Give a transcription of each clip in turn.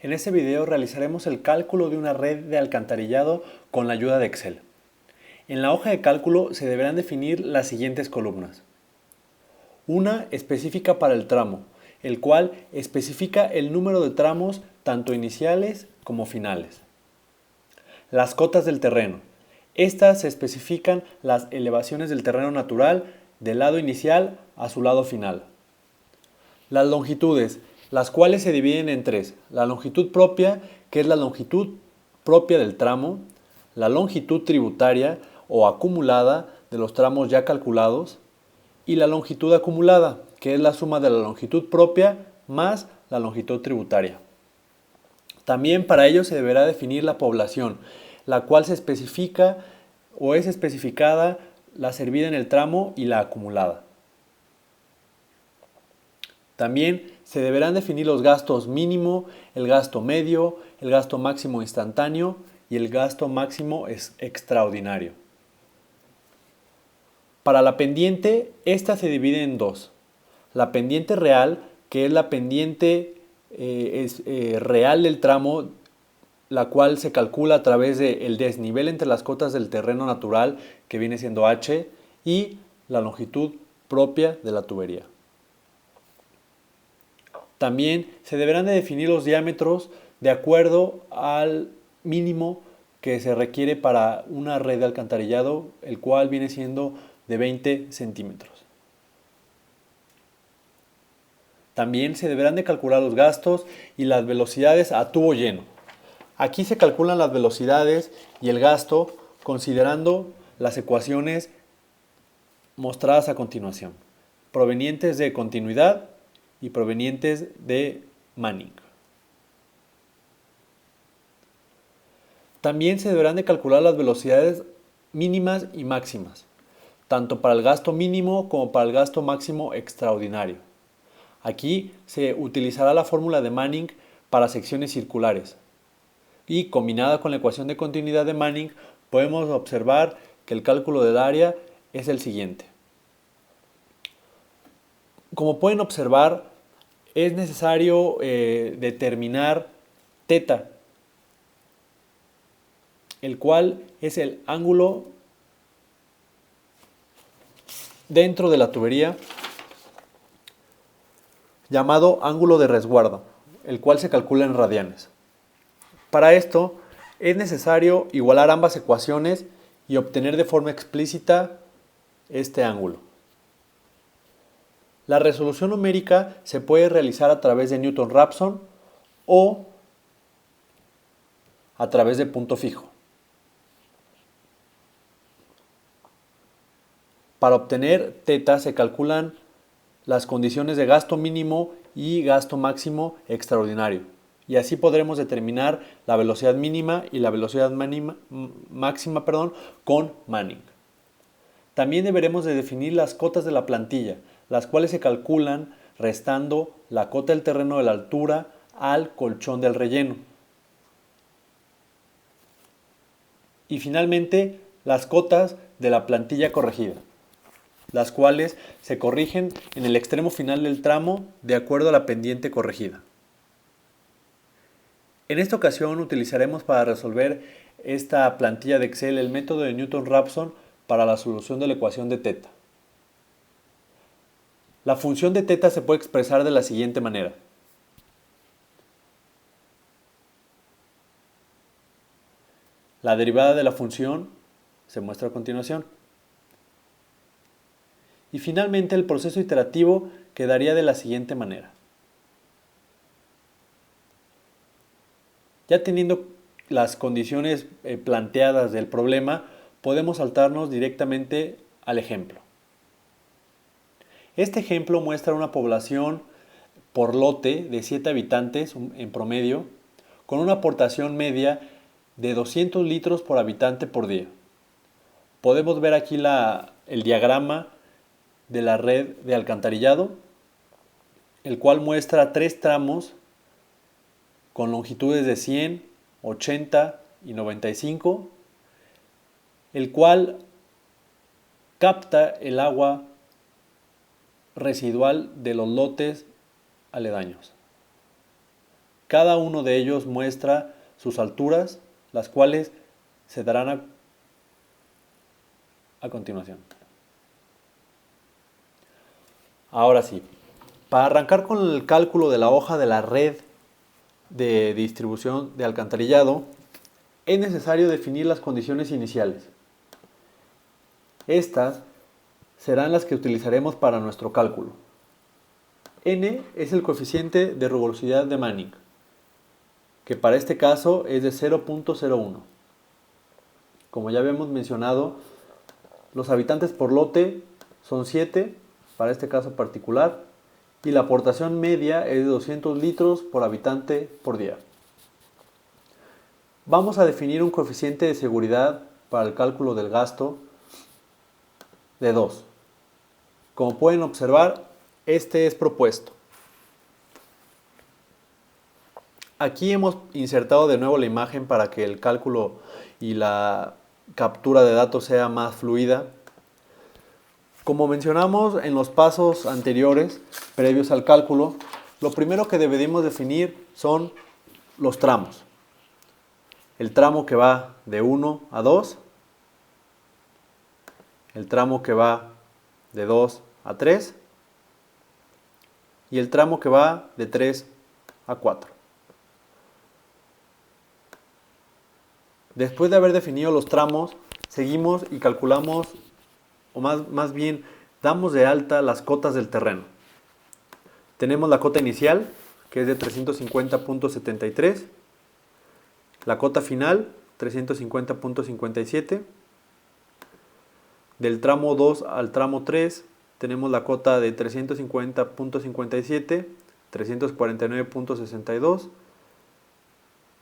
En este video realizaremos el cálculo de una red de alcantarillado con la ayuda de Excel. En la hoja de cálculo se deberán definir las siguientes columnas. Una específica para el tramo, el cual especifica el número de tramos tanto iniciales como finales. Las cotas del terreno. Estas se especifican las elevaciones del terreno natural del lado inicial a su lado final. Las longitudes, las cuales se dividen en tres. La longitud propia, que es la longitud propia del tramo, la longitud tributaria o acumulada de los tramos ya calculados, y la longitud acumulada, que es la suma de la longitud propia más la longitud tributaria. También para ello se deberá definir la población, la cual se especifica o es especificada la servida en el tramo y la acumulada. También se deberán definir los gastos mínimo, el gasto medio, el gasto máximo instantáneo y el gasto máximo extraordinario. Para la pendiente, esta se divide en dos. La pendiente real, que es la pendiente real del tramo, la cual se calcula a través del desnivel entre las cotas del terreno natural, que viene siendo H, y la longitud propia de la tubería. También se deberán de definir los diámetros de acuerdo al mínimo que se requiere para una red de alcantarillado, el cual viene siendo de 20 centímetros. También se deberán de calcular los gastos y las velocidades a tubo lleno. Aquí se calculan las velocidades y el gasto considerando las ecuaciones mostradas a continuación, provenientes de continuidad y provenientes de Manning. También se deberán de calcular las velocidades mínimas y máximas, tanto para el gasto mínimo como para el gasto máximo extraordinario. Aquí se utilizará la fórmula de Manning para secciones circulares y combinada con la ecuación de continuidad de Manning podemos observar que el cálculo del área es el siguiente. Como pueden observar, es necesario determinar θ, el cual es el ángulo dentro de la tubería llamado ángulo de resguardo, el cual se calcula en radianes. Para esto es necesario igualar ambas ecuaciones y obtener de forma explícita este ángulo. La resolución numérica se puede realizar a través de Newton-Raphson o a través de punto fijo. Para obtener θ se calculan las condiciones de gasto mínimo y gasto máximo extraordinario. Y así podremos determinar la velocidad mínima y la velocidad máxima con Manning. También deberemos de definir las cotas de la plantilla, las cuales se calculan restando la cota del terreno de la altura al colchón del relleno. Y finalmente, las cotas de la plantilla corregida, las cuales se corrigen en el extremo final del tramo de acuerdo a la pendiente corregida. En esta ocasión utilizaremos para resolver esta plantilla de Excel el método de Newton-Raphson para la solución de la ecuación de θ. La función de θ se puede expresar de la siguiente manera. La derivada de la función se muestra a continuación. Y finalmente el proceso iterativo quedaría de la siguiente manera. Ya teniendo las condiciones planteadas del problema, podemos saltarnos directamente al ejemplo. Este ejemplo muestra una población por lote de 7 habitantes en promedio, con una aportación media de 200 litros por habitante por día. Podemos ver aquí el diagrama de la red de alcantarillado, el cual muestra 3 tramos con longitudes de 100, 80 y 95, el cual capta el agua residual de los lotes aledaños. Cada uno de ellos muestra sus alturas, las cuales se darán a continuación. Ahora sí, para arrancar con el cálculo de la hoja de la red de distribución de alcantarillado, es necesario definir las condiciones iniciales. Estas serán las que utilizaremos para nuestro cálculo. N es el coeficiente de rugosidad de Manning, que para este caso es de 0.01. Como ya habíamos mencionado, los habitantes por lote son 7, para este caso particular, y la aportación media es de 200 litros por habitante por día. Vamos a definir un coeficiente de seguridad para el cálculo del gasto de 2. Como pueden observar, este es propuesto. Aquí hemos insertado de nuevo la imagen para que el cálculo y la captura de datos sea más fluida. Como mencionamos en los pasos anteriores, previos al cálculo, lo primero que debemos definir son los tramos. El tramo que va de 1 a 2, el tramo que va de 2 a 3 y el tramo que va de 3 a 4. Después de haber definido los tramos, seguimos y calculamos, o más bien, damos de alta las cotas del terreno. Tenemos la cota inicial, que es de 350.73, la cota final, 350.57, del tramo 2 al tramo 3, tenemos la cota de 350.57, 349.62,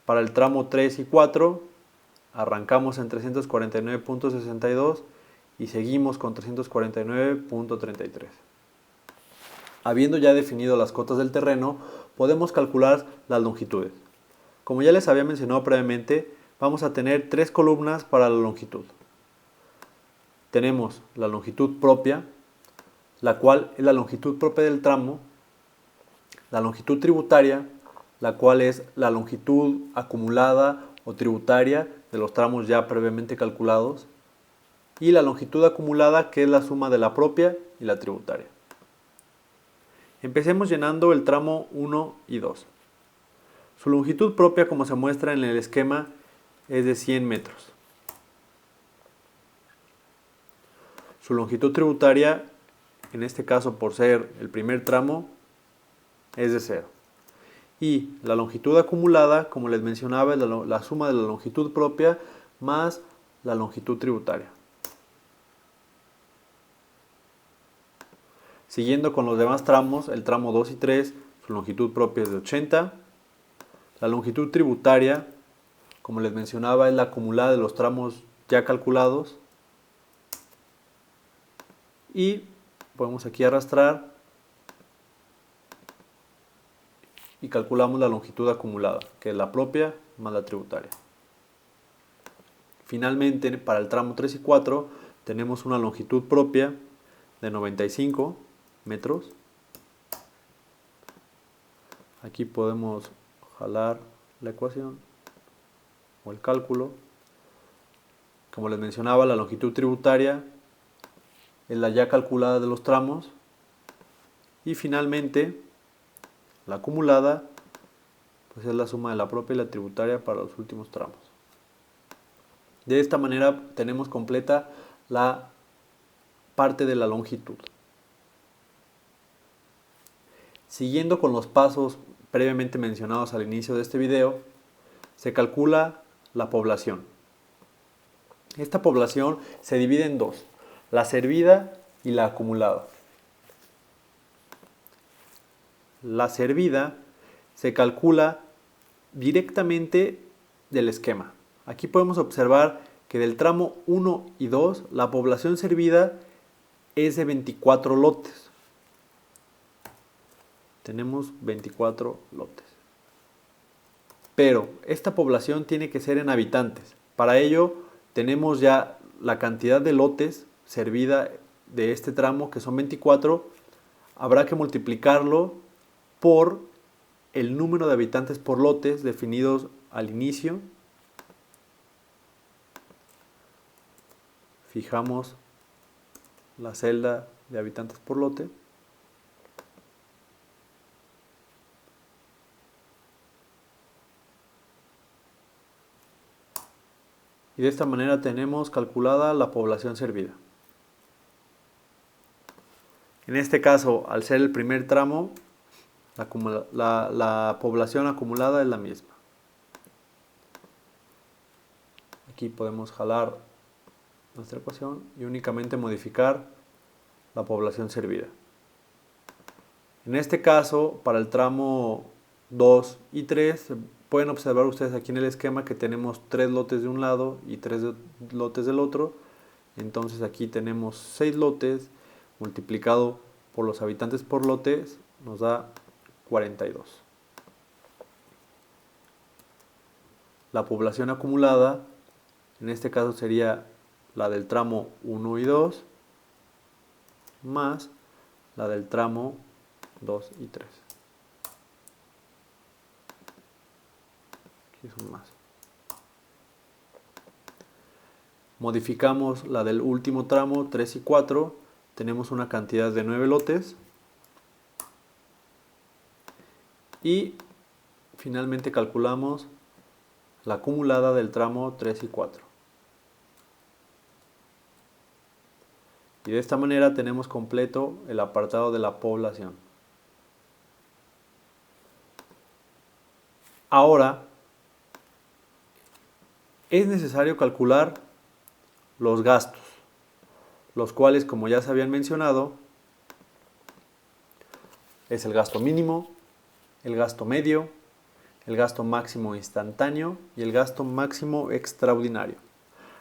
para el tramo 3 y 4, arrancamos en 349.62 y seguimos con 349.33. Habiendo ya definido las cotas del terreno, podemos calcular las longitudes. Como ya les había mencionado previamente, vamos a tener 3 columnas para la longitud. Tenemos la longitud propia, la cual es la longitud propia del tramo, la longitud tributaria, la cual es la longitud acumulada o tributaria de los tramos ya previamente calculados, y la longitud acumulada, que es la suma de la propia y la tributaria. Empecemos llenando el tramo 1 y 2. Su longitud propia, como se muestra en el esquema, es de 100 metros. Su longitud tributaria, en este caso por ser el primer tramo, es de 0. Y la longitud acumulada, como les mencionaba, es la suma de la longitud propia más la longitud tributaria. Siguiendo con los demás tramos, el tramo 2 y 3, su longitud propia es de 80. La longitud tributaria, como les mencionaba, es la acumulada de los tramos ya calculados. Y podemos aquí arrastrar y calculamos la longitud acumulada, que es la propia más la tributaria. Finalmente, para el tramo 3 y 4, tenemos una longitud propia de 95 metros. Aquí podemos jalar la ecuación o el cálculo. Como les mencionaba, la longitud tributaria es la ya calculada de los tramos. Y finalmente, la acumulada pues es la suma de la propia y la tributaria para los últimos tramos. De esta manera tenemos completa la parte de la longitud. Siguiendo con los pasos previamente mencionados al inicio de este video, se calcula la población. Esta población se divide en dos, la servida y la acumulada. La servida se calcula directamente del esquema. Aquí podemos observar que del tramo 1 y 2 la población servida es de 24 lotes. Tenemos 24 lotes. Pero esta población tiene que ser en habitantes. Para ello tenemos ya la cantidad de lotes servida de este tramo, que son 24. Habrá que multiplicarlo por el número de habitantes por lotes definidos al inicio. Fijamos la celda de habitantes por lote. Y de esta manera tenemos calculada la población servida. En este caso, al ser el primer tramo, la población acumulada es la misma. Aquí podemos jalar nuestra ecuación y únicamente modificar la población servida. En este caso, para el tramo 2 y 3, pueden observar ustedes aquí en el esquema que tenemos 3 lotes de un lado y 3 lotes del otro. Entonces aquí tenemos 6 lotes multiplicado por los habitantes por lotes, nos da 42. La población acumulada, en este caso sería la del tramo 1 y 2, más la del tramo 2 y 3. Aquí son más. Modificamos la del último tramo 3 y 4, tenemos una cantidad de 9 lotes. Y finalmente calculamos la acumulada del tramo 3 y 4. Y de esta manera tenemos completo el apartado de la población. Ahora es necesario calcular los gastos, los cuales, como ya se habían mencionado, es el gasto mínimo, el gasto medio, el gasto máximo instantáneo y el gasto máximo extraordinario.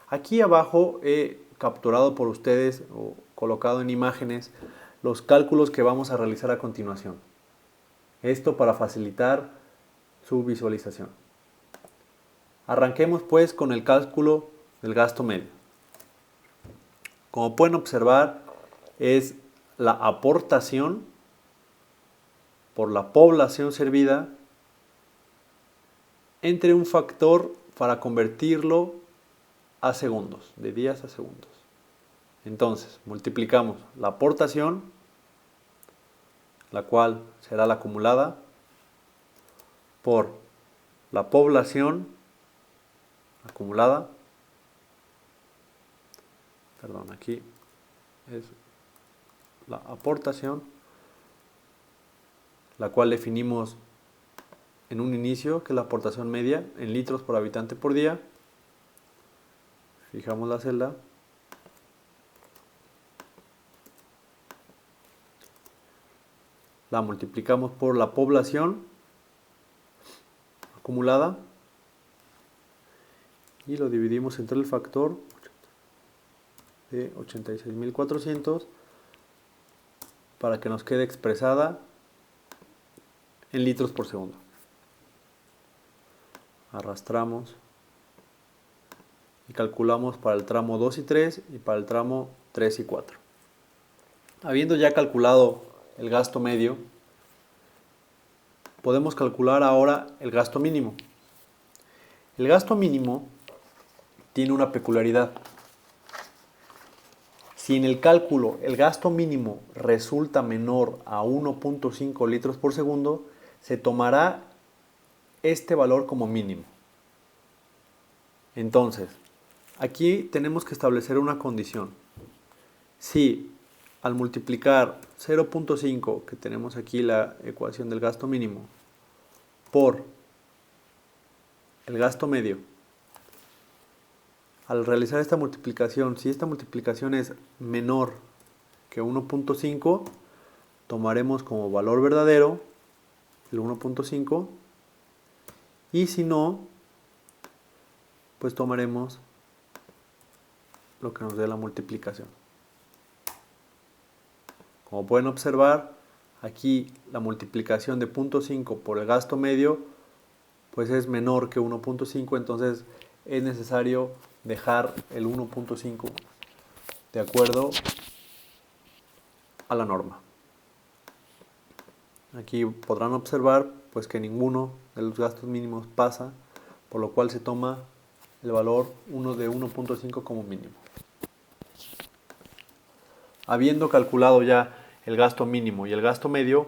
Aquí abajo he capturado por ustedes o colocado en imágenes los cálculos que vamos a realizar a continuación. Esto para facilitar su visualización. Arranquemos pues con el cálculo del gasto medio. Como pueden observar, es la aportación por la población servida entre un factor para convertirlo a segundos, de días a segundos. Entonces, multiplicamos la aportación, la cual será la acumulada, por la población acumulada. Perdón, aquí es la aportación, la cual definimos en un inicio, que es la aportación media, en litros por habitante por día. Fijamos la celda. La multiplicamos por la población acumulada y lo dividimos entre el factor de 86.400 para que nos quede expresada en litros por segundo. Arrastramos y calculamos para el tramo 2 y 3 y para el tramo 3 y 4. Habiendo ya calculado el gasto medio, podemos calcular ahora el gasto mínimo. El gasto mínimo tiene una peculiaridad. Si en el cálculo el gasto mínimo resulta menor a 1.5 litros por segundo, se tomará este valor como mínimo. Entonces, aquí tenemos que establecer una condición. Si al multiplicar 0.5, que tenemos aquí la ecuación del gasto mínimo, por el gasto medio, al realizar esta multiplicación, si esta multiplicación es menor que 1.5, tomaremos como valor verdadero el 1.5, y si no, pues tomaremos lo que nos dé la multiplicación. Como pueden observar, aquí la multiplicación de 0.5 por el gasto medio pues es menor que 1.5, entonces es necesario dejar el 1.5 de acuerdo a la norma. Aquí podrán observar pues que ninguno de los gastos mínimos pasa, por lo cual se toma el valor 1 de 1.5 como mínimo. Habiendo calculado ya el gasto mínimo y el gasto medio,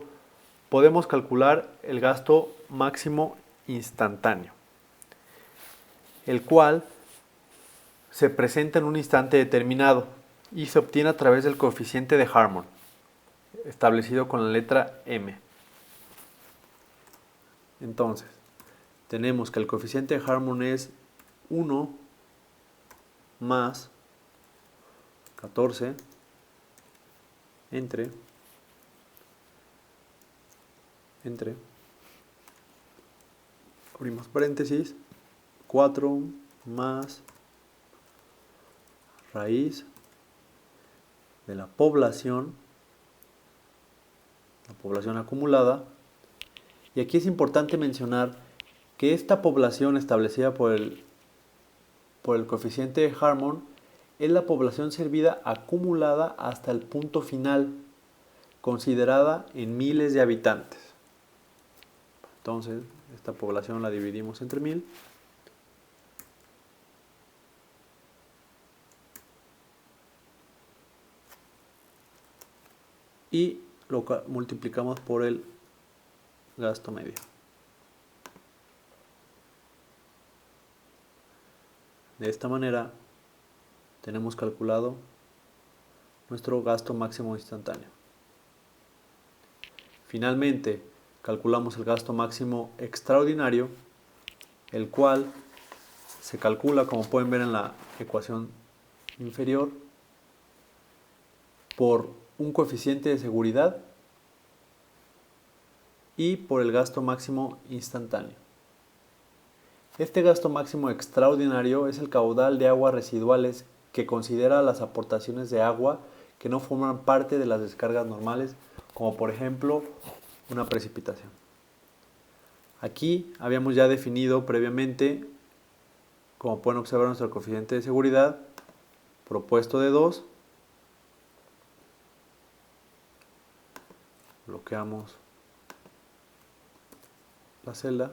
podemos calcular el gasto máximo instantáneo, el cual se presenta en un instante determinado y se obtiene a través del coeficiente de Harmon, establecido con la letra M. Entonces, tenemos que el coeficiente de Harmon es 1 más 14 entre abrimos paréntesis, 4 más raíz de la población acumulada. Y aquí es importante mencionar que esta población establecida por el coeficiente de Harmon es la población servida acumulada hasta el punto final, considerada en miles de habitantes. Entonces, esta población la dividimos entre 1000. Y lo multiplicamos por el gasto medio. De esta manera tenemos calculado nuestro gasto máximo instantáneo. Finalmente, calculamos el gasto máximo extraordinario, el cual se calcula, como pueden ver en la ecuación inferior, por un coeficiente de seguridad y por el gasto máximo instantáneo. Este gasto máximo extraordinario es el caudal de aguas residuales que considera las aportaciones de agua que no forman parte de las descargas normales, como por ejemplo una precipitación. Aquí habíamos ya definido previamente, como pueden observar, nuestro coeficiente de seguridad propuesto de 2. Bloqueamos la celda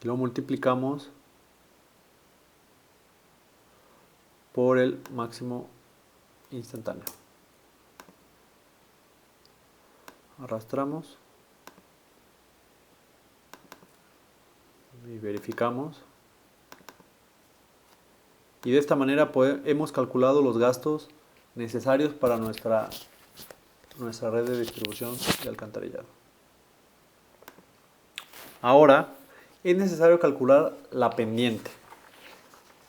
y lo multiplicamos por el máximo instantáneo. Arrastramos y verificamos. Y de esta manera hemos calculado los gastos necesarios para nuestra red de distribución de alcantarillado. Ahora es necesario calcular la pendiente.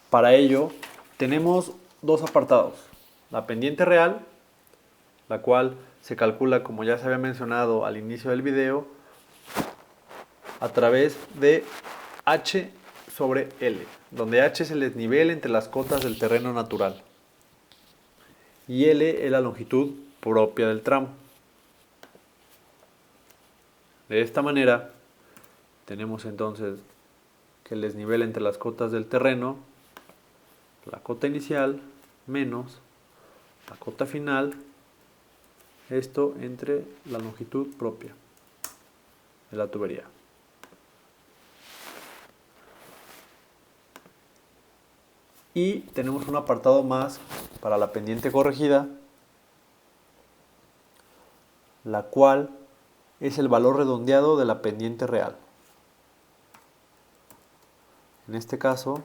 Para ello tenemos dos apartados. La pendiente real, la cual se calcula, como ya se había mencionado al inicio del video, a través de H sobre L, donde H es el desnivel entre las cotas del terreno natural y L es la longitud propia del tramo. De esta manera tenemos entonces que el desnivel entre las cotas del terreno, la cota inicial menos la cota final, esto entre la longitud propia de la tubería. Y tenemos un apartado más para la pendiente corregida, la cual es el valor redondeado de la pendiente real. En este caso,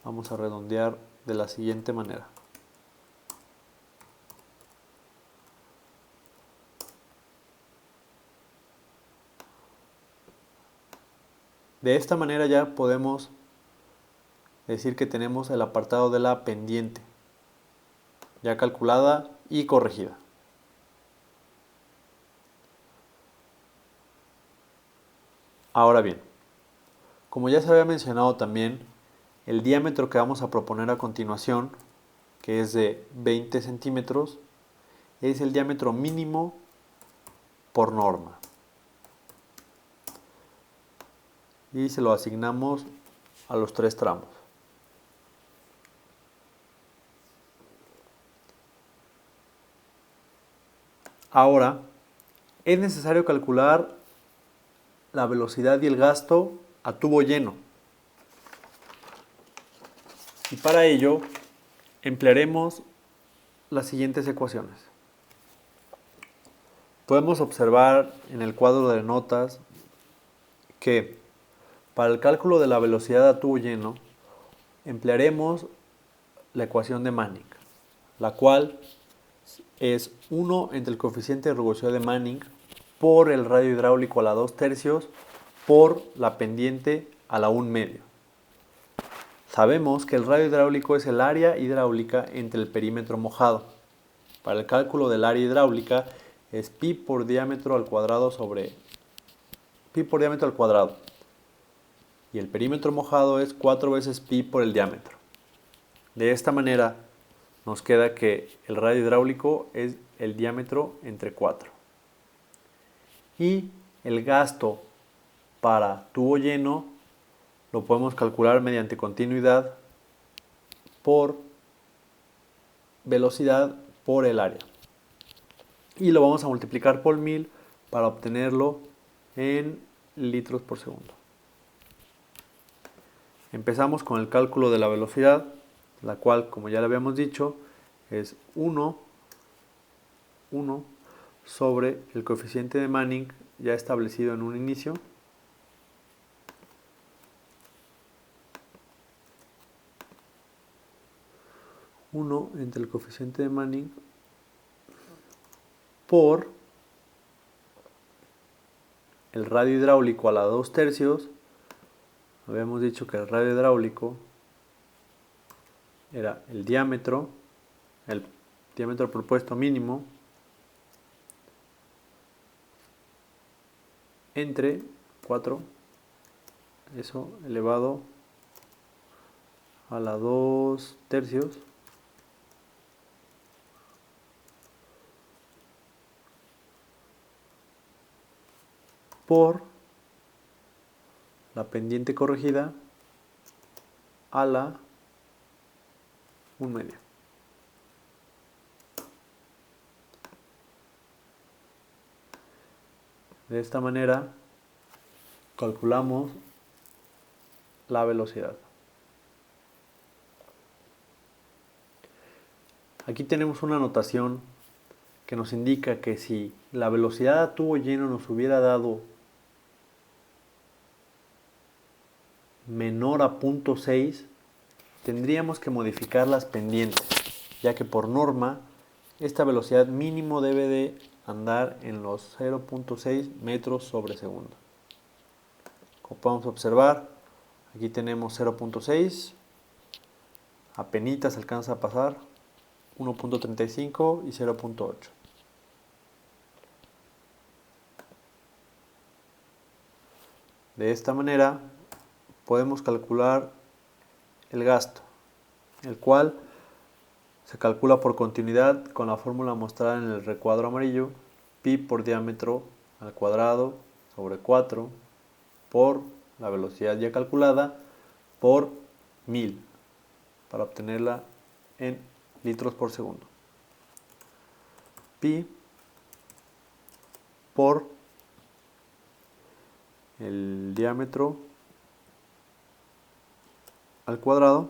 vamos a redondear de la siguiente manera. De esta manera ya podemos decir que tenemos el apartado de la pendiente ya calculada y corregida. Ahora bien, como ya se había mencionado también, el diámetro que vamos a proponer a continuación, que es de 20 centímetros, es el diámetro mínimo por norma. Y se lo asignamos a los 3 tramos. Ahora es necesario calcular la velocidad y el gasto a tubo lleno. Y para ello emplearemos las siguientes ecuaciones. Podemos observar en el cuadro de notas que para el cálculo de la velocidad a tubo lleno emplearemos la ecuación de Manning, la cual es 1 entre el coeficiente de rugosidad de Manning por el radio hidráulico a la 2/3 por la pendiente a la 1/2. Sabemos que el radio hidráulico es el área hidráulica entre el perímetro mojado. Para el cálculo del área hidráulica es pi por diámetro al cuadrado sobre pi por diámetro al cuadrado. Y el perímetro mojado es 4 veces pi por el diámetro. De esta manera nos queda que el radio hidráulico es el diámetro entre 4. Y el gasto para tubo lleno lo podemos calcular mediante continuidad por velocidad por el área. Y lo vamos a multiplicar por 1000 para obtenerlo en litros por segundo. Empezamos con el cálculo de la velocidad, la cual, como ya le habíamos dicho, es 1 sobre el coeficiente de Manning ya establecido en un inicio, entre el coeficiente de Manning por el radio hidráulico a la 2/3. Habíamos dicho que el radio hidráulico era el diámetro propuesto mínimo entre 4, eso elevado a la 2/3 por la pendiente corregida a la 1/2. De esta manera calculamos la velocidad. Aquí tenemos una anotación que nos indica que si la velocidad a tubo lleno nos hubiera dado menor a 0.6, tendríamos que modificar las pendientes, ya que por norma esta velocidad mínimo debe de andar en los 0.6 metros sobre segundo. Como podemos observar, aquí tenemos 0.6, apenitas alcanza a pasar, 1.35 y 0.8. De esta manera podemos calcular el gasto, el cual se calcula por continuidad con la fórmula mostrada en el recuadro amarillo, pi por diámetro al cuadrado sobre 4 por la velocidad ya calculada por 1000 para obtenerla en litros por segundo. Pi por el diámetro al cuadrado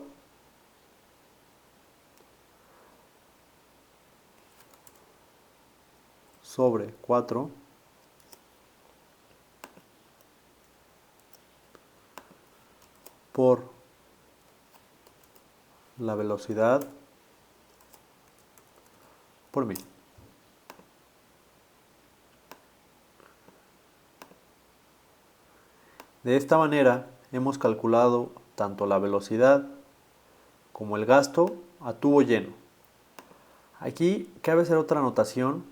sobre 4 por la velocidad por 1000. De esta manera hemos calculado tanto la velocidad como el gasto a tubo lleno. Aquí cabe hacer otra anotación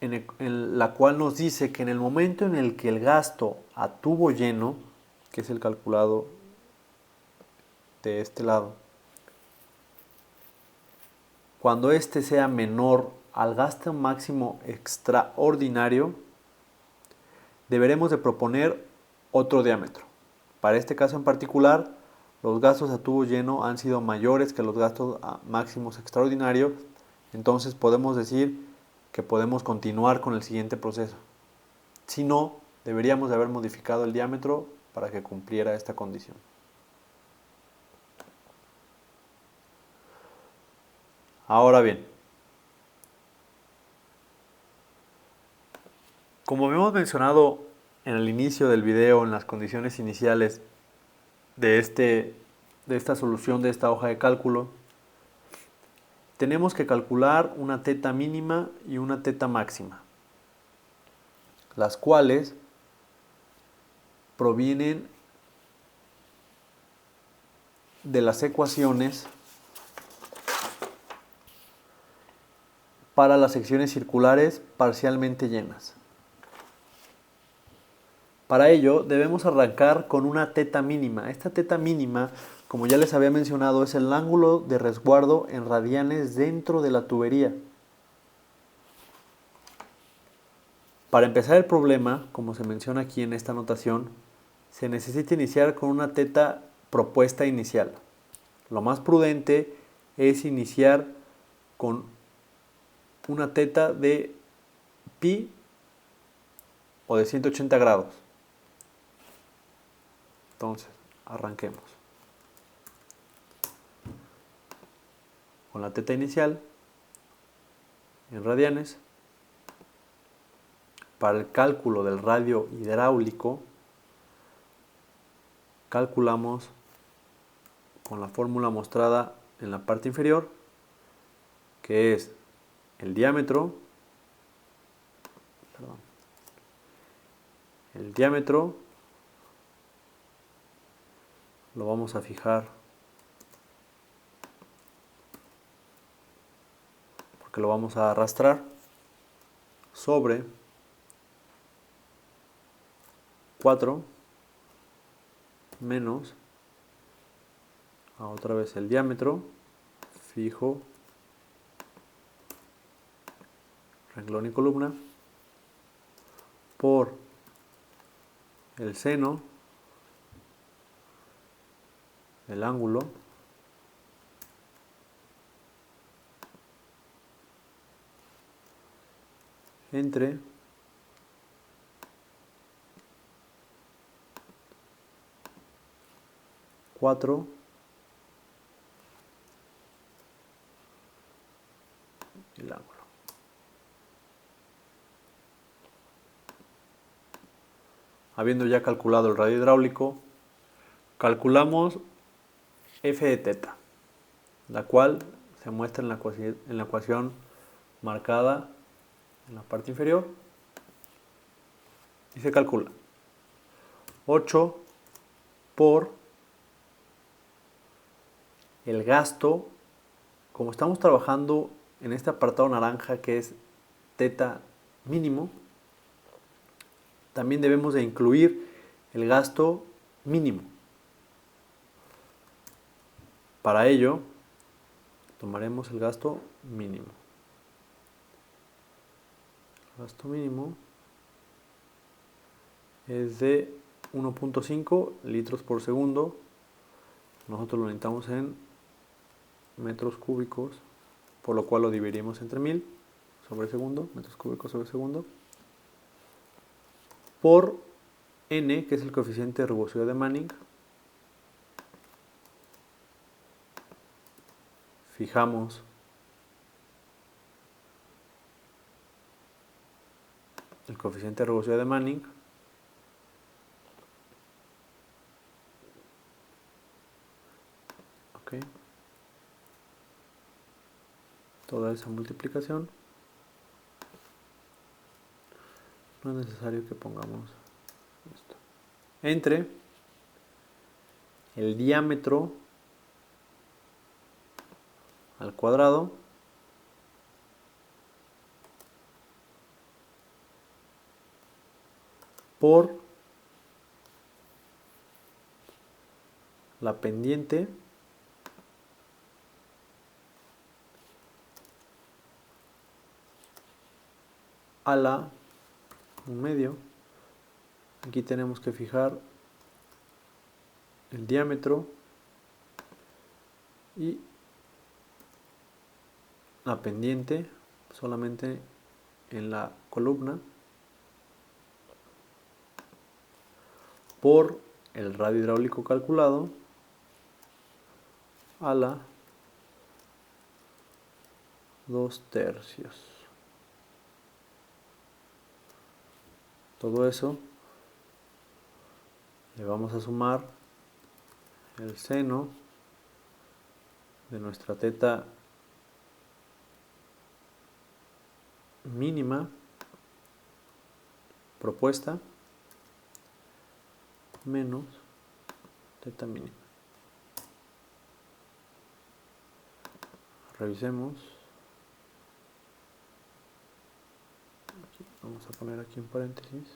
en la cual nos dice que en el momento en el que el gasto a tubo lleno, que es el calculado de este lado, cuando este sea menor al gasto máximo extraordinario, deberemos de proponer otro diámetro. Para este caso en particular, los gastos a tubo lleno han sido mayores que los gastos máximos extraordinarios, entonces podemos decir que podemos continuar con el siguiente proceso. Si no, deberíamos de haber modificado el diámetro para que cumpliera esta condición. Ahora bien, como habíamos mencionado en el inicio del video, en las condiciones iniciales de esta solución de esta hoja de cálculo, tenemos que calcular una teta mínima y una teta máxima, las cuales provienen de las ecuaciones para las secciones circulares parcialmente llenas. Para ello debemos arrancar con una teta mínima. Esta teta mínima, como ya les había mencionado, es el ángulo de resguardo en radianes dentro de la tubería. Para empezar el problema, como se menciona aquí en esta notación, se necesita iniciar con una teta propuesta inicial. Lo más prudente es iniciar con una teta de pi o de 180 grados. Entonces, arranquemos. Con la teta inicial en radianes. Para el cálculo del radio hidráulico, calculamos con la fórmula mostrada en la parte inferior, que es el diámetro, lo vamos a fijar porque lo vamos a arrastrar sobre 4 menos otra vez el diámetro, fijo renglón y columna, por el seno del ángulo entre cuatro el ángulo. Habiendo ya calculado el radio hidráulico, calculamos f de teta, la cual se muestra en la ecuación marcada en la parte inferior y se calcula 8 por el gasto. Como estamos trabajando en este apartado naranja que es teta mínimo, también debemos de incluir el gasto mínimo. Para ello, tomaremos el gasto mínimo. El gasto mínimo es de 1.5 litros por segundo. Nosotros lo necesitamos en metros cúbicos, por lo cual lo dividimos entre 1000 sobre segundo, metros cúbicos sobre segundo, por n, que es el coeficiente de rugosidad de Manning. Fijamos el coeficiente de rugosidad de Manning toda esa multiplicación. No es necesario que pongamos esto entre el diámetro al cuadrado por la pendiente a la 1/2. Aquí tenemos que fijar el diámetro y la pendiente solamente en la columna. por el radio hidráulico calculado a la 2/3. Todo eso le vamos a sumar el seno de nuestra teta mínima propuesta menos teta mínima. Revisemos. Vamos a poner aquí un paréntesis.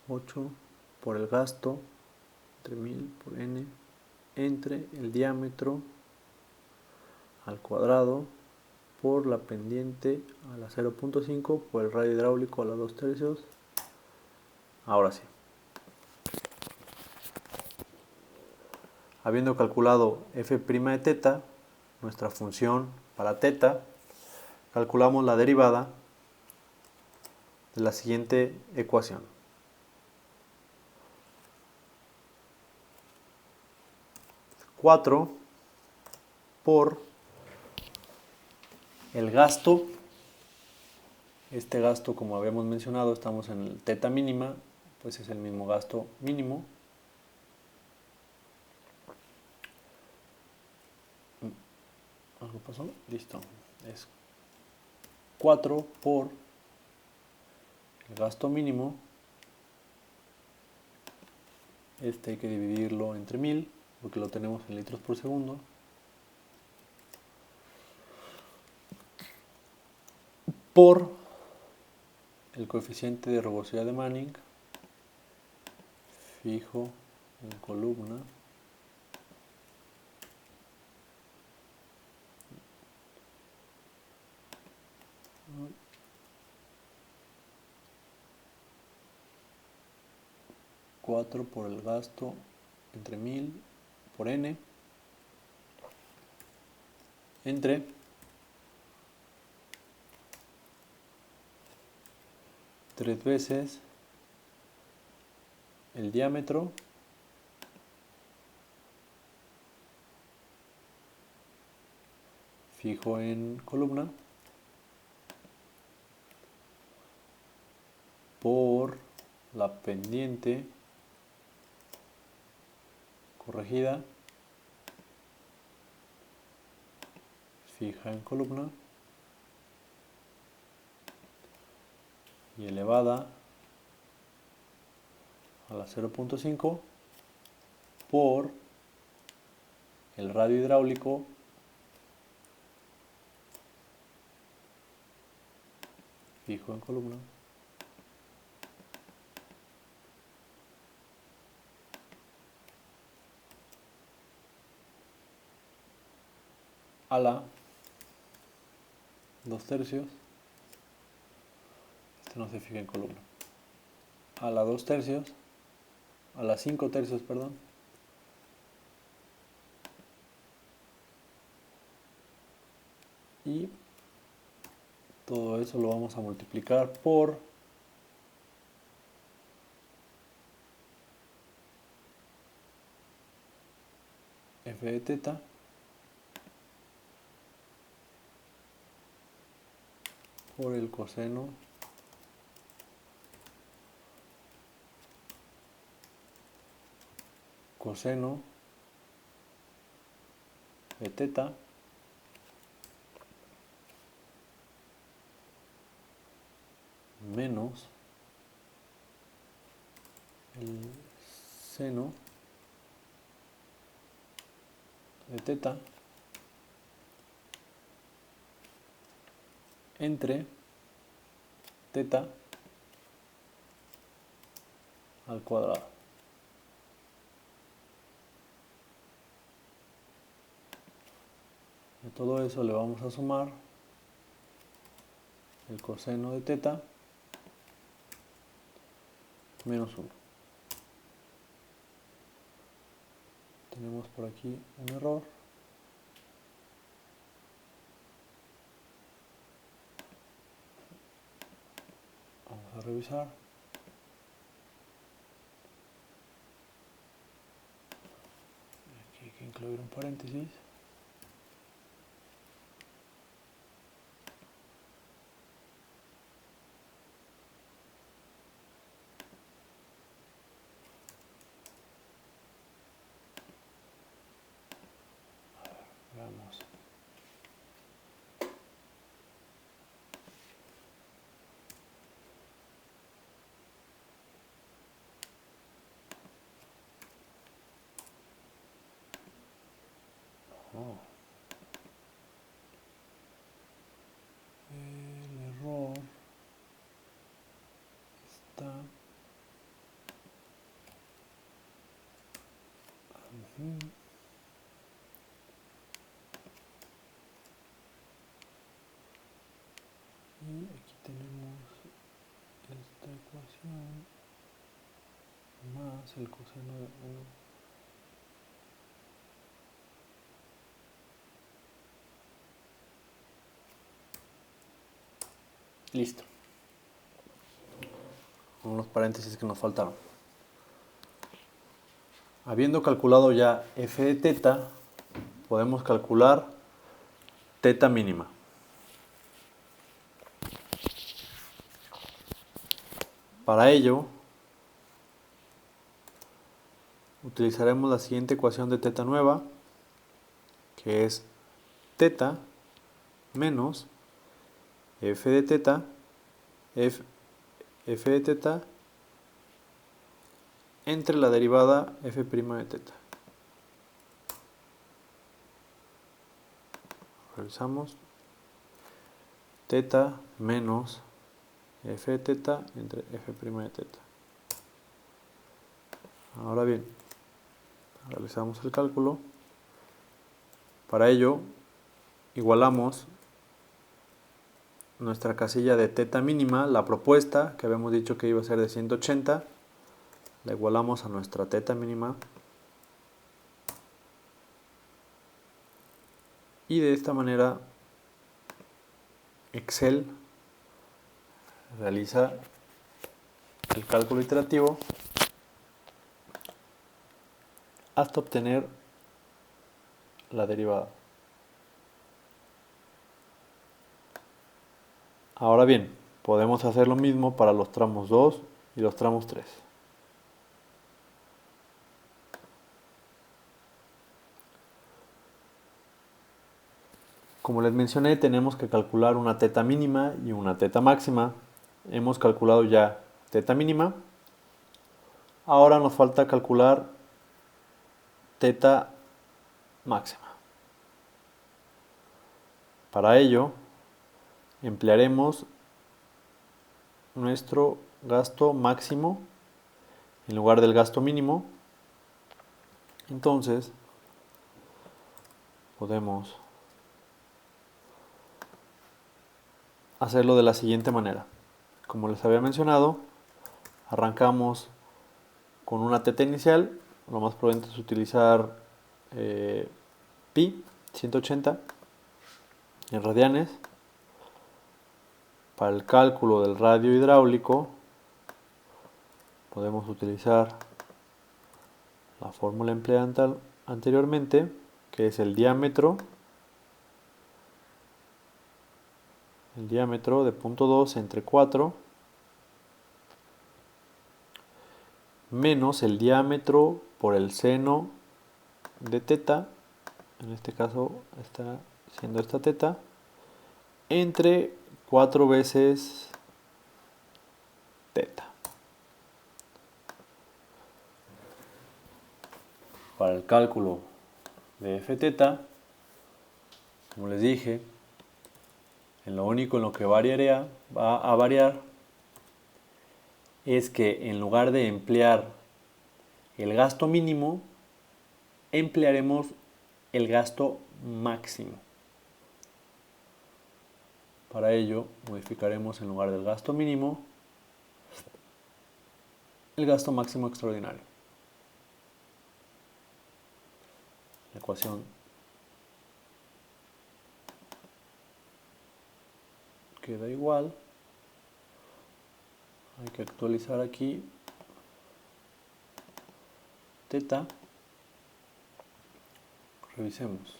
(8 por el gasto entre 1000 por n entre el diámetro al cuadrado por la pendiente a la 0.5 por el radio hidráulico a la 2/3. Ahora sí. Habiendo calculado f' de teta, nuestra función para teta, calculamos la derivada de la siguiente ecuación. (4 por el gasto). Este gasto, como habíamos mencionado, estamos en el teta mínima, pues es el mismo gasto mínimo. ¿Algo pasó? Listo. Es 4 por el gasto mínimo. Este hay que dividirlo entre 1000, porque lo tenemos en litros por segundo. Por el coeficiente de rugosidad de Manning, fijo en columna, (4 por el gasto entre 1000 por n entre 3 veces el diámetro fijo en columna por la pendiente corregida fija en columna y elevada a la 0.5 por el radio hidráulico fijo en columna a la 2/3. Este no se fija en columna. A la 2/3, a la 5/3, perdón. Y todo eso lo vamos a multiplicar por f de teta por el coseno de teta menos el seno de teta entre teta al cuadrado. De todo eso le vamos a sumar el coseno de teta menos 1. Tenemos por aquí un error. a revisar. Aquí hay que incluir un paréntesis. Veamos. Oh. El error está... Y aquí tenemos esta ecuación más el coseno de 1. Listo. Unos paréntesis que nos faltaron. Habiendo calculado ya f de teta, podemos calcular teta mínima. Para ello, utilizaremos la siguiente ecuación de teta nueva, que es teta menos f de teta, f de teta entre la derivada f' de teta. Revisamos. Teta menos f de teta entre f' de teta. Ahora bien, realizamos el cálculo. Para ello, igualamos nuestra casilla de teta mínima, la propuesta, que habíamos dicho que iba a ser de 180, la igualamos a nuestra teta mínima. Y de esta manera, Excel realiza el cálculo iterativo hasta obtener la derivada. Ahora bien, podemos hacer lo mismo para los tramos 2 y los tramos 3. Como les mencioné, tenemos que calcular una teta mínima y una teta máxima. Hemos calculado ya teta mínima. Ahora nos falta calcular teta máxima. Para ello, emplearemos nuestro gasto máximo en lugar del gasto mínimo. Entonces, podemos hacerlo de la siguiente manera. Como les había mencionado, arrancamos con una teta inicial. Lo más prudente es utilizar pi 180 en radianes. Para el cálculo del radio hidráulico podemos utilizar la fórmula empleada anteriormente, que es el diámetro de punto 2 entre 4 menos el diámetro por el seno de teta, en este caso está siendo esta teta, entre 4 veces teta. Para el cálculo de f teta, como les dije, en lo único en lo que va a variar es que en lugar de emplear el gasto mínimo, emplearemos el gasto máximo. Para ello, modificaremos en lugar del gasto mínimo el gasto máximo extraordinario. La ecuación queda igual Hay que actualizar aquí teta. Revisemos.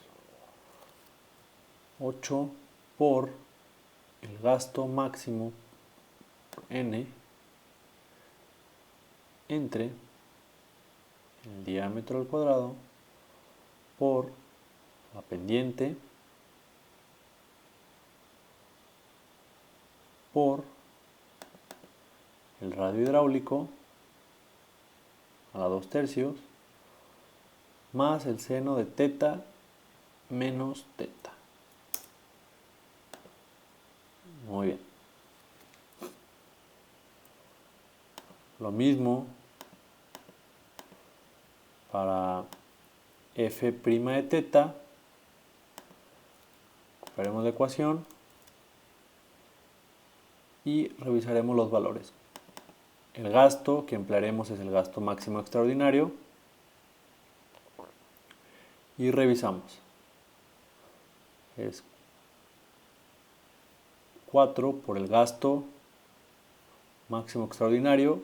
8 por el gasto máximo n entre el diámetro al cuadrado por la pendiente por el radio hidráulico a la 2/3 más el seno de teta menos teta. Muy bien. Lo mismo para f' de teta. Copiaremos la ecuación y revisaremos los valores. El gasto que emplearemos es el gasto máximo extraordinario y revisamos. Es 4 por el gasto máximo extraordinario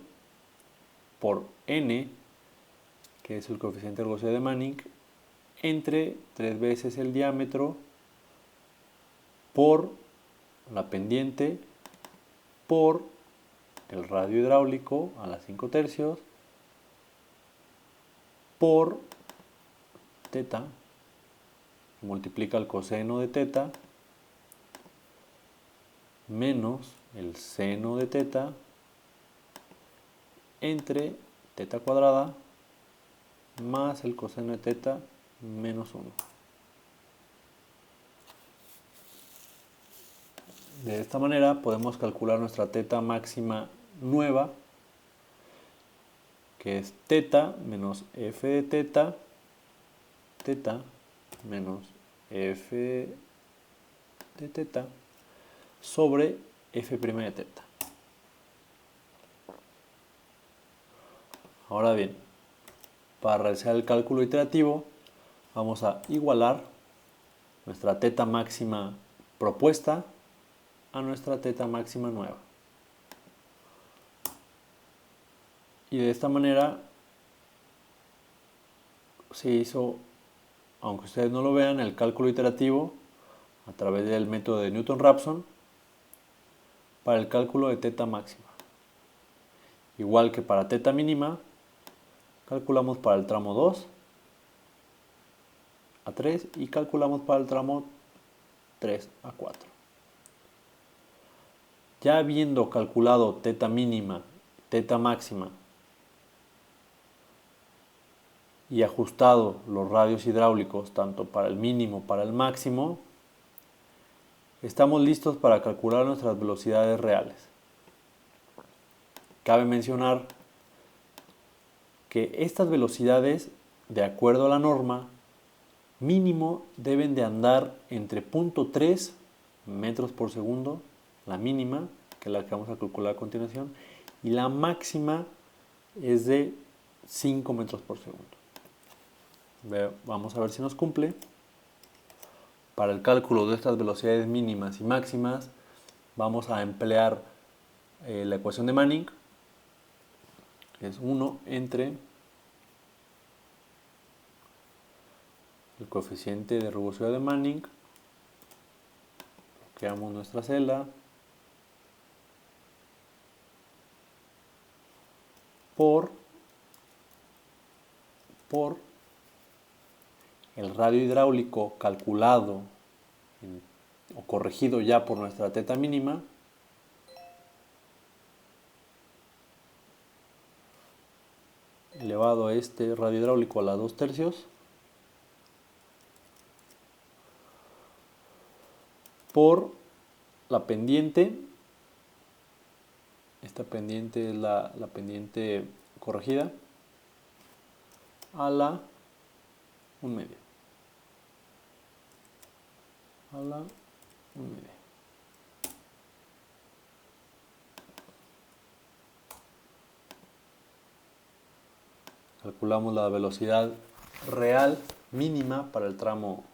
por n, que es el coeficiente ergóseo de Manning, entre 3 veces el diámetro por la pendiente por el radio hidráulico a las 5/3 por teta, multiplica el coseno de teta menos el seno de teta entre teta cuadrada más el coseno de teta menos 1. De esta manera podemos calcular nuestra teta máxima nueva, que es teta menos f de teta, teta menos f de teta sobre f' de teta. Ahora bien, para realizar el cálculo iterativo vamos a igualar nuestra teta máxima propuesta a nuestra teta máxima nueva. Y de esta manera se hizo, aunque ustedes no lo vean, el cálculo iterativo a través del método de Newton-Raphson para el cálculo de teta máxima. Igual que para teta mínima, calculamos para el tramo 2 a 3 y calculamos para el tramo 3 a 4. Ya habiendo calculado teta mínima, teta máxima y ajustado los radios hidráulicos tanto para el mínimo como para el máximo, estamos listos para calcular nuestras velocidades reales. Cabe mencionar que estas velocidades, de acuerdo a la norma, mínimo deben de andar entre 0.3 metros por segundo, la mínima, que es la que vamos a calcular a continuación, y la máxima es de 5 metros por segundo. Vamos a ver si nos cumple. Para el cálculo de estas velocidades mínimas y máximas vamos a emplear la ecuación de Manning, que es 1 entre el coeficiente de rugosidad de Manning, creamos nuestra celda, por el radio hidráulico calculado o corregido ya por nuestra teta mínima, elevado a este radio hidráulico a la 2/3 por la pendiente. Esta pendiente es la pendiente corregida a la 1/2. A la 1/2. Calculamos la velocidad real mínima para el tramo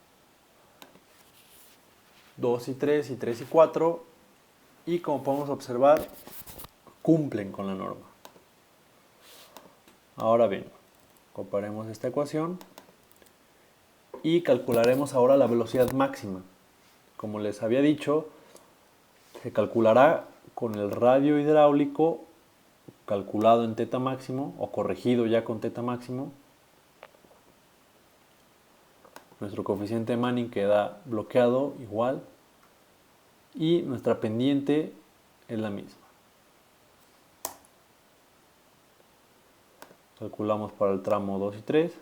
2 y 3 y 3 y 4, y como podemos observar, cumplen con la norma. Ahora bien, comparemos esta ecuación y calcularemos ahora la velocidad máxima. Como les había dicho, se calculará con el radio hidráulico calculado en θ máximo o corregido ya con θ máximo. Nuestro coeficiente de Manning queda bloqueado igual y nuestra pendiente es la misma. Calculamos para el tramo 2 y 3.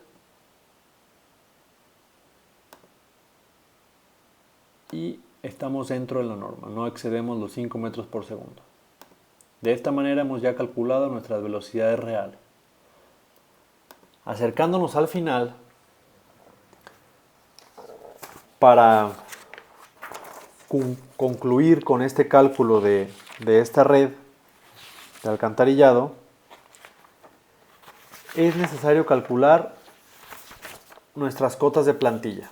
Y estamos dentro de la norma, no excedemos los 5 metros por segundo. De esta manera hemos ya calculado nuestras velocidades reales. Acercándonos al final, para concluir con este cálculo de esta red de alcantarillado, es necesario calcular nuestras cotas de plantilla.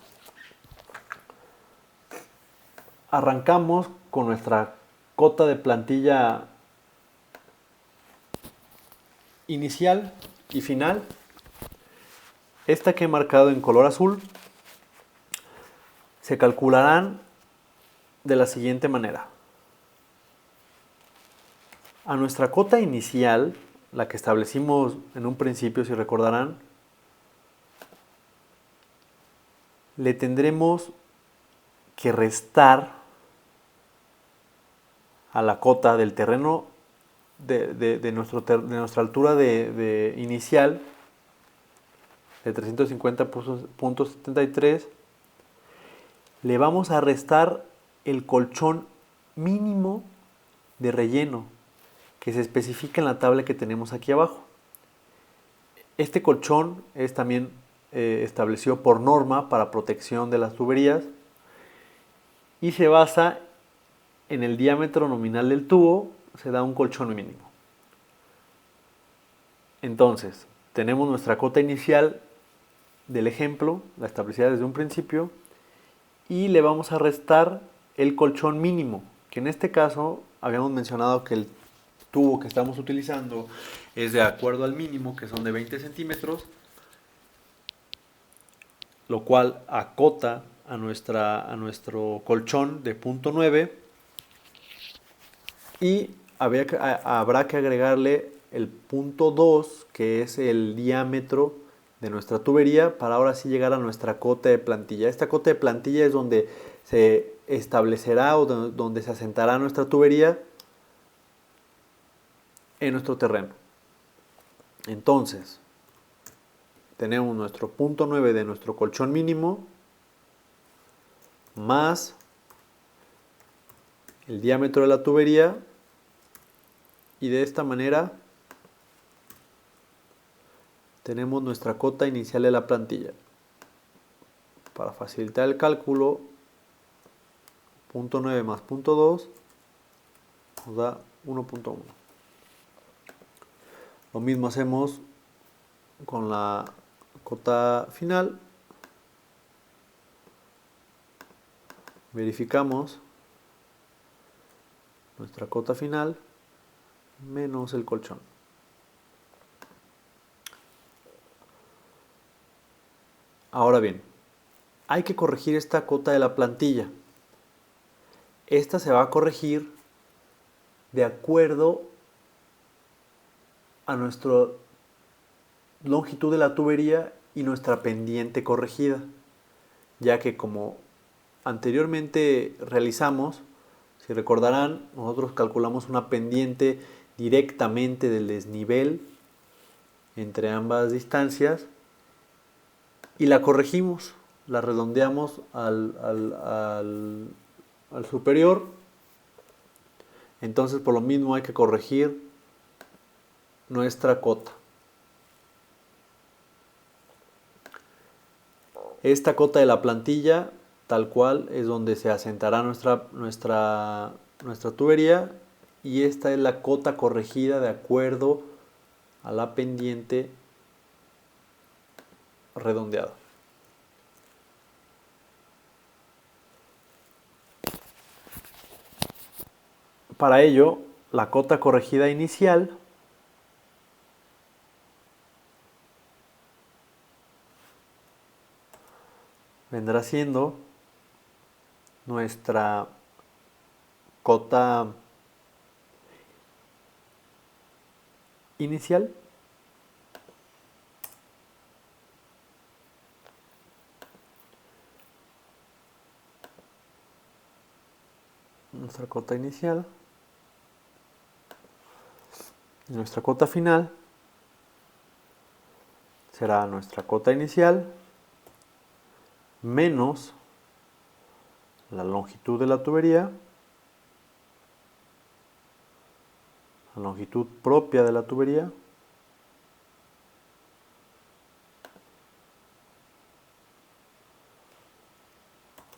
Arrancamos con nuestra cota de plantilla inicial y final. Esta que he marcado en color azul se calcularán de la siguiente manera. A nuestra cota inicial, la que establecimos en un principio, si recordarán, le tendremos que restar a la cota del terreno de nuestra altura inicial de 350.73, le vamos a restar el colchón mínimo de relleno que se especifica en la tabla que tenemos aquí abajo. Este colchón es también establecido por norma para protección de las tuberías y se basa en el diámetro nominal del tubo, se da un colchón mínimo. Entonces, tenemos nuestra cota inicial del ejemplo, la establecida desde un principio, y le vamos a restar el colchón mínimo, que en este caso habíamos mencionado que el tubo que estamos utilizando es de acuerdo al mínimo, que son de 20 centímetros, lo cual acota a nuestro colchón de 0.9, y habrá que agregarle el 0.2, que es el diámetro de nuestra tubería, para ahora sí llegar a nuestra cota de plantilla. Esta cota de plantilla es donde se establecerá o donde se asentará nuestra tubería en nuestro terreno. Entonces, tenemos nuestro 0.9 de nuestro colchón mínimo más el diámetro de la tubería, y de esta manera tenemos nuestra cota inicial de la plantilla. Para facilitar el cálculo, 0.9 más 0.2 nos da 1.1. Lo mismo hacemos con la cota final. Verificamos nuestra cota final menos el colchón. Ahora bien, hay que corregir esta cota de la plantilla. Esta se va a corregir de acuerdo a nuestra longitud de la tubería y nuestra pendiente corregida, ya que como anteriormente realizamos, si recordarán, nosotros calculamos una pendiente directamente del desnivel entre ambas distancias y la corregimos, la redondeamos al superior. Entonces, por lo mismo hay que corregir nuestra cota. Esta cota de la plantilla, tal cual, es donde se asentará nuestra tubería, y esta es la cota corregida de acuerdo a la pendiente redondeada. Para ello, la cota corregida inicial vendrá siendo nuestra cota inicial y nuestra cota final será nuestra cota inicial menos la longitud de la tubería, la longitud propia de la tubería,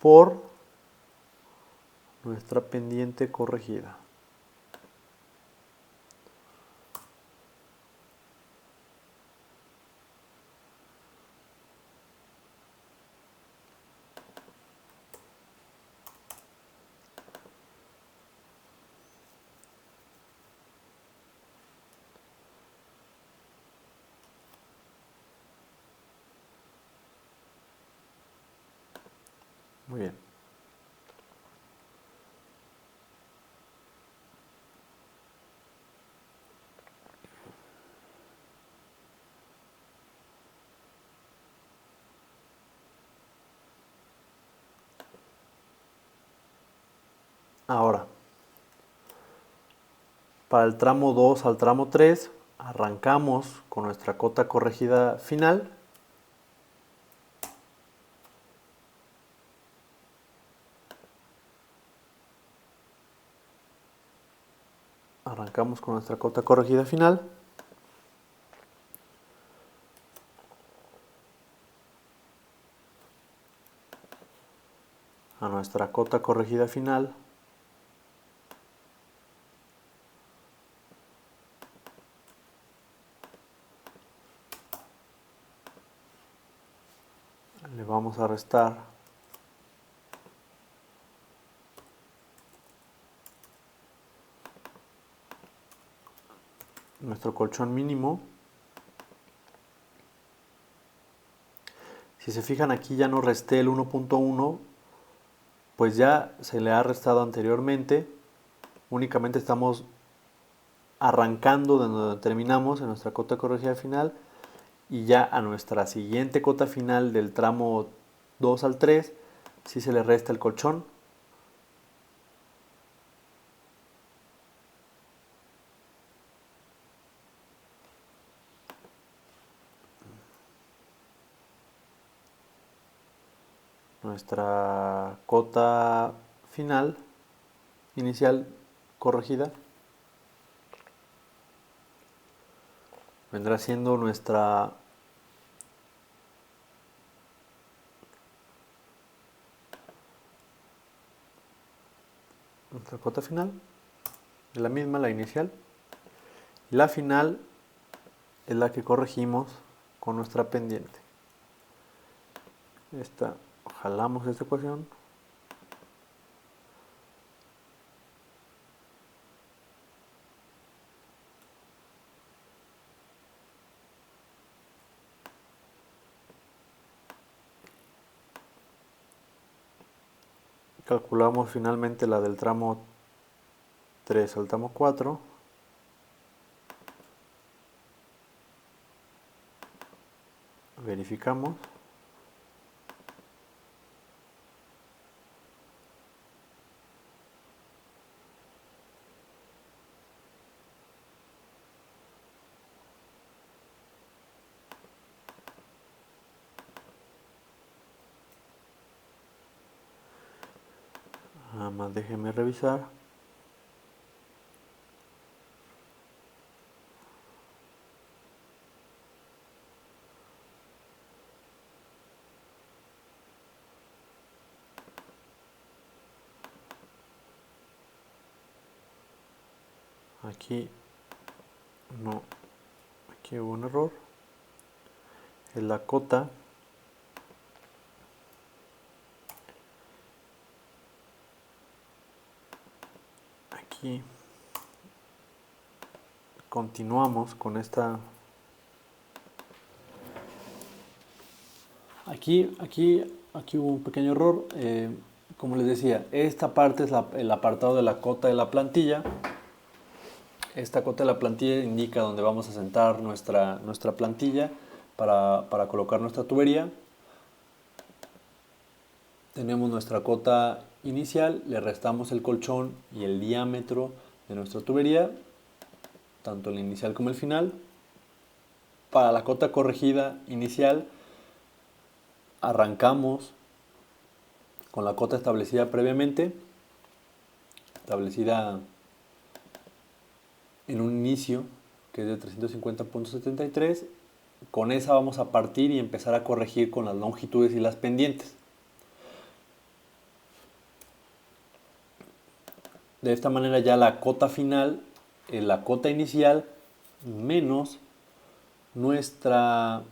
por nuestra pendiente corregida. Muy bien. Ahora, para el tramo 2 al tramo 3, arrancamos con nuestra cota corregida final. Arrancamos con nuestra cota corregida final. A nuestra cota corregida final le vamos a restar nuestro colchón mínimo. Si se fijan, aquí ya no resté el 1.1, pues ya se le ha restado anteriormente. Únicamente estamos arrancando de donde terminamos en nuestra cota corregida final, y ya a nuestra siguiente cota final del tramo 2 al 3 sí se le resta el colchón. Nuestra cota final inicial corregida vendrá siendo nuestra cota final, la misma, la inicial. Y la final es la que corregimos con nuestra pendiente. Jalamos esta ecuación. Calculamos finalmente la del tramo 3 al tramo 4. Verificamos. Nada más déjenme revisar. Aquí no, aquí hubo un error. Es la cota aquí continuamos con esta. Aquí hubo un pequeño error. Como les decía, esta parte es el apartado de la cota de la plantilla. Esta cota de la plantilla indica dónde vamos a sentar nuestra plantilla para colocar nuestra tubería. Tenemos nuestra cota inicial, le restamos el colchón y el diámetro de nuestra tubería, tanto el inicial como el final. Para la cota corregida inicial, arrancamos con la cota establecida previamente, establecida en un inicio que es de 350.73. Con esa vamos a partir y empezar a corregir con las longitudes y las pendientes. De esta manera ya la cota final, la cota inicial menos nuestra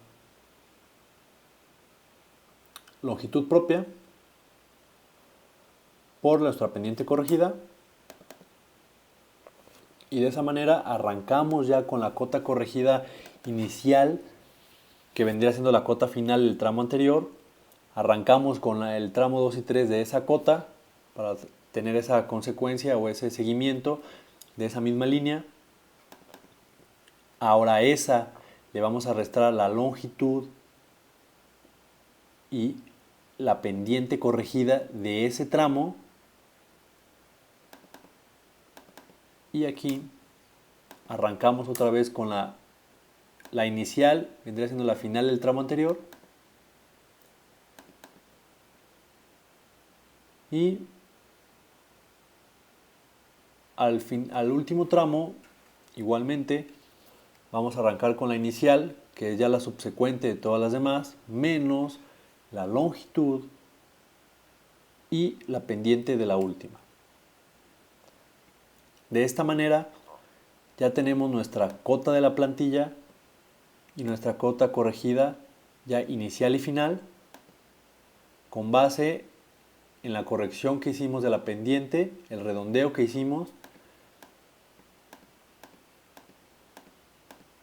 longitud propia por nuestra pendiente corregida, y de esa manera arrancamos ya con la cota corregida inicial, que vendría siendo la cota final del tramo anterior. Arrancamos con el tramo 2 y 3 de esa cota para tener esa consecuencia o ese seguimiento de esa misma línea. Ahora a esa le vamos a restar la longitud y la pendiente corregida de ese tramo, y aquí arrancamos otra vez con la inicial, vendría siendo la final del tramo anterior, y al último tramo igualmente vamos a arrancar con la inicial, que es ya la subsecuente de todas las demás, menos la longitud y la pendiente de la última. De esta manera ya tenemos nuestra cota de la plantilla y nuestra cota corregida ya inicial y final, con base en la corrección que hicimos de la pendiente, el redondeo que hicimos,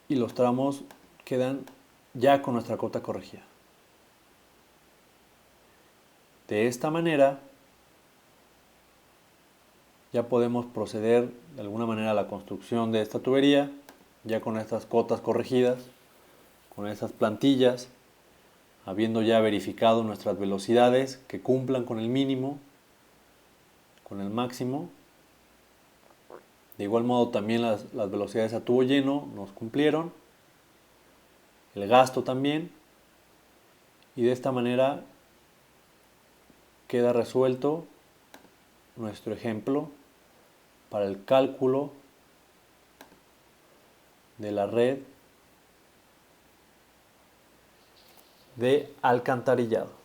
y los tramos quedan ya con nuestra cota corregida. De esta manera ya podemos proceder de alguna manera a la construcción de esta tubería, ya con estas cotas corregidas, con estas plantillas, habiendo ya verificado nuestras velocidades que cumplan con el mínimo, con el máximo. De igual modo también las velocidades a tubo lleno nos cumplieron, el gasto también, y de esta manera queda resuelto nuestro ejemplo para el cálculo de la red de alcantarillado.